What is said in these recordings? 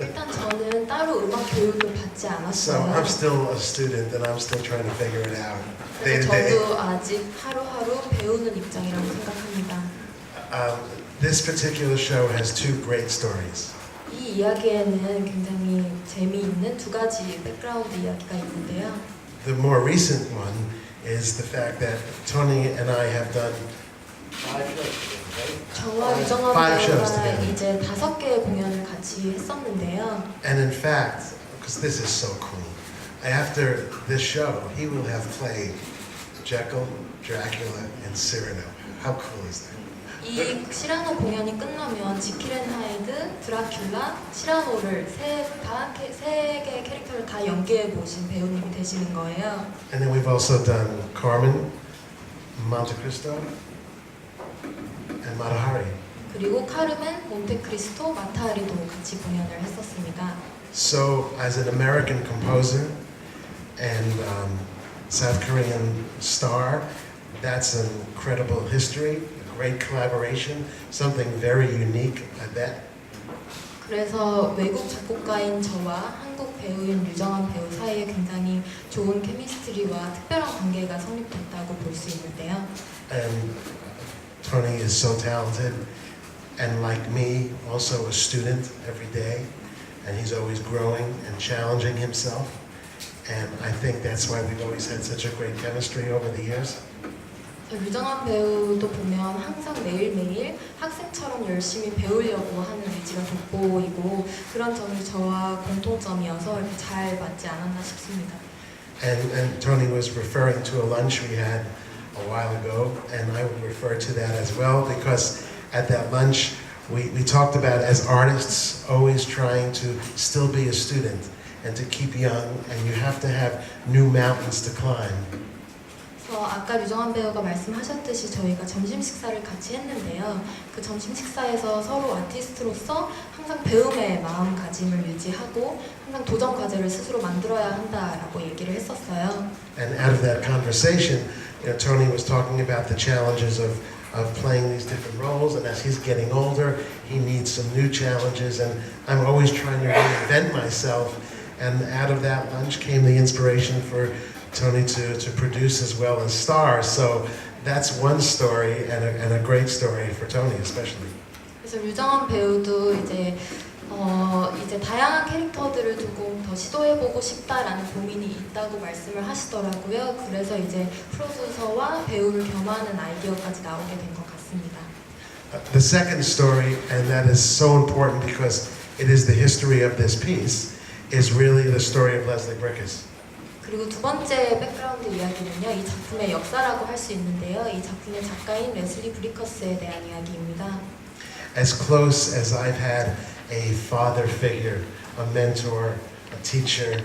일단 저는 따로 음악 교육을 받지 So 않았어요. I'm still a student and I'm still trying to figure it out. Day 그래서 to day. 저도 아직 하루하루 배우는 입장이라고 생각합니다. This particular show has two great stories. 이 이야기에는 굉장히 재미있는 두 가지 백그라운드 이야기가 있는데요. The more recent one is the fact that Tony and I have done 저와 유정원 Five shows 배우가 together. 이제 5개의 공연을 같이 했었는데요. And in fact, because this is so cool, after this show, he will have played Jekyll, Dracula, and Cyrano. How cool is that? 이 시라노 공연이 끝나면 지킬 앤 하이드, 드라큘라, 시라노를 세 개의 캐릭터를 다 연기해 보신 배우님이 되시는 거예요. And then we've also done Carmen, Monte Cristo, and Mata Hari. 그리고 카르멘, 몬테크리스토, 마타하리도 같이 공연을 했었습니다. So, as an American composer and South Korean star, that's an incredible history, a great collaboration, something very unique, I bet. 그래서 외국 작곡가인 저와 한국 배우인 유정한 배우 사이에 굉장히 좋은 케미스트리와 특별한 관계가 성립됐다고 볼 수 있는데요. And Tony is so talented, and like me, also a student every day, and he's always growing and challenging himself. And I think that's why we've always had such a great chemistry over the years. 유정한 배우도 보면 항상 매일매일 학생처럼 열심히 배우려고 하는 의지가 돋보이고 그런 점이 저와 공통점이어서 이렇게 잘 맞지 않았나 싶습니다. And Tony was referring to a lunch we had a while ago, and I would refer to that as well, because at that lunch we talked about, as artists, always trying to still be a student and to keep young, and you have to have new mountains to climb. 아까 유정한 배우가 말씀하셨듯이 저희가 점심 식사를 같이 했는데요. 그 점심 식사에서 서로 아티스트로서 항상 배움의 마음가짐을 유지하고 항상 도전 과제를 스스로 만들어야 한다라고 얘기를 했었어요. And out of that conversation, Tony was talking about the challenges of playing these different roles, and as he's getting older, he needs some new challenges, and I'm always trying to reinvent myself. And out of that lunch came the inspiration for Tony to produce as well as star. So that's one story, and a great story for Tony especially. 그래서 유정한 배우도 이제 다양한 캐릭터들을 조금 더 시도해보고 싶다라는 고민이 있다고 말씀을 하시더라고요. 그래서 이제 프로듀서와 배우를 겸하는 아이디어까지 나오게 된 것 같습니다. The second story, and that is so important because it is the history of this piece, is really the story of Leslie Bricusse. 그리고 두 번째 백그라운드 이야기는요, 이 작품의 역사라고 할 수 있는데요. 이 작품의 작가인 레슬리 브리커스에 대한 이야기입니다. As close as I've had a father figure, a mentor, a teacher,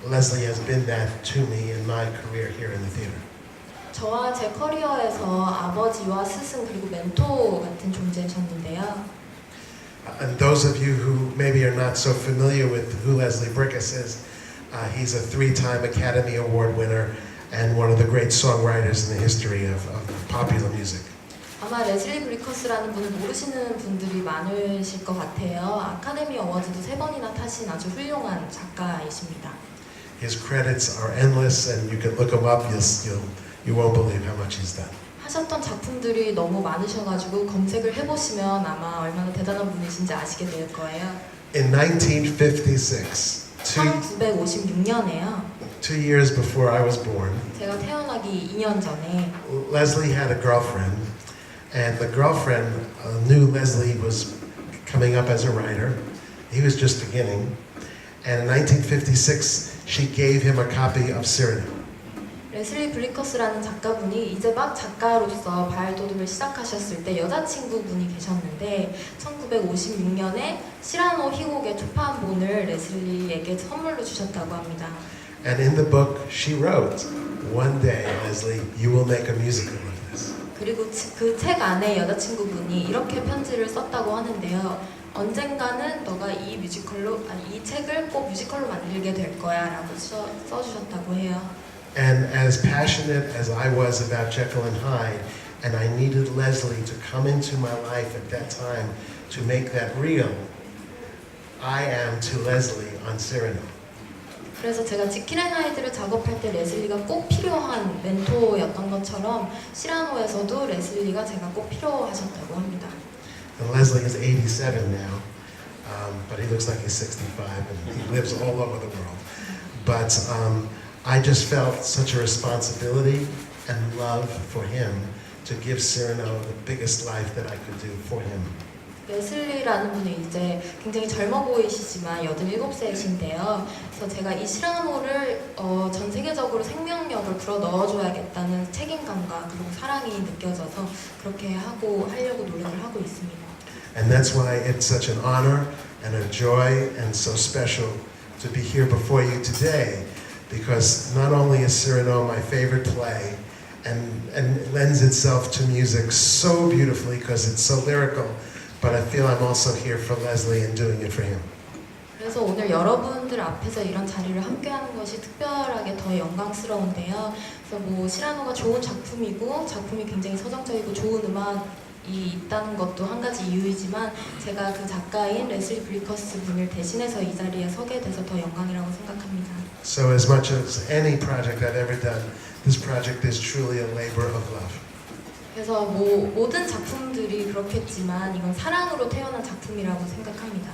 Leslie has been that to me in my career here in the theater. 저와 제 커리어에서 아버지와 스승 그리고 멘토 같은 존재셨는데요. And those of you who maybe are not so familiar with who Leslie Bricusse is, he's a 3-time Academy Award winner and one of the great songwriters in the history of popular music. 아마 레슬리 브리커스라는 분을 모르시는 분들이 많으실 것 같아요. 아카데미 어워즈도 3번이나 타신 아주 훌륭한 작가이십니다. His credits are endless, and you can look him up. You won't believe how much he's done. 하셨던 작품들이 너무 많으셔가지고 검색을 해보시면 아마 얼마나 대단한 분이신지 아시게 될 거예요. In 1956, 1956년에요. 2 years before I was born, 제가 태어나기 2년 전에 Leslie had a girlfriend, and the girlfriend knew Leslie was coming up as a writer. He was just beginning, and in 1956, she gave him a copy of Cyrano. 레슬리 브리커스라는 작가분이 이제 막 작가로서 발돋움을 시작하셨을 때 여자친구분이 계셨는데 1956년에 시라노 희곡의 초판본을 레슬리에게 선물로 주셨다고 합니다. And in the book she wrote, "One day, Leslie, you will make a musical of this." 그리고 그 책 안에 여자친구분이 이렇게 편지를 썼다고 하는데요. 언젠가는 너가 이 책을 꼭 뮤지컬로 만들게 될 거야라고 써주셨다고 해요. And as passionate as I was about Jekyll and Hyde, and I needed Leslie to come into my life at that time to make that real, I am to Leslie on Cyrano. 그래서 제가 지킬 앤 하이드를 작업할 때 레슬리가 꼭 필요한 멘토였던 것처럼 시라노에서도 레슬리가 제가 꼭 필요하셨다고 합니다. And Leslie is 87 now, but he looks like he's 65 and he lives all over the world. But I just felt such a responsibility and love for him to give Cyrano the biggest life that I could do for him. 레슬리라는 분이 이제 굉장히 젊어 보이시지만 87세이신데요. 그래서 제가 이 시라노를 전 세계적으로 생명력을 불어 넣어줘야겠다는 책임감과 그리고 사랑이 느껴져서 그렇게 하려고 노력을 하고 있습니다. And that's why it's such an honor and a joy and so special to be here before you today, because not only is Cyrano my favorite play and lends itself to music so beautifully because it's so lyrical, but I feel I'm also here for Leslie and doing it for him. 그래서 오늘 여러분들 앞에서 이런 자리를 함께하는 것이 특별하게 더 영광스러운데요. 그래서 뭐 시라노가 좋은 작품이고 작품이 굉장히 서정적이고 좋은 음악이 있다는 것도 한 가지 이유이지만 제가 그 작가인 레슬리 브리커스 분을 대신해서 이 자리에 서게 돼서 더 영광이라고 생각합니다. So as much as any project I've ever done, this project is truly a labor of love. 그래서 뭐 모든 작품들이 그렇겠지만 이건 사랑으로 태어난 작품이라고 생각합니다.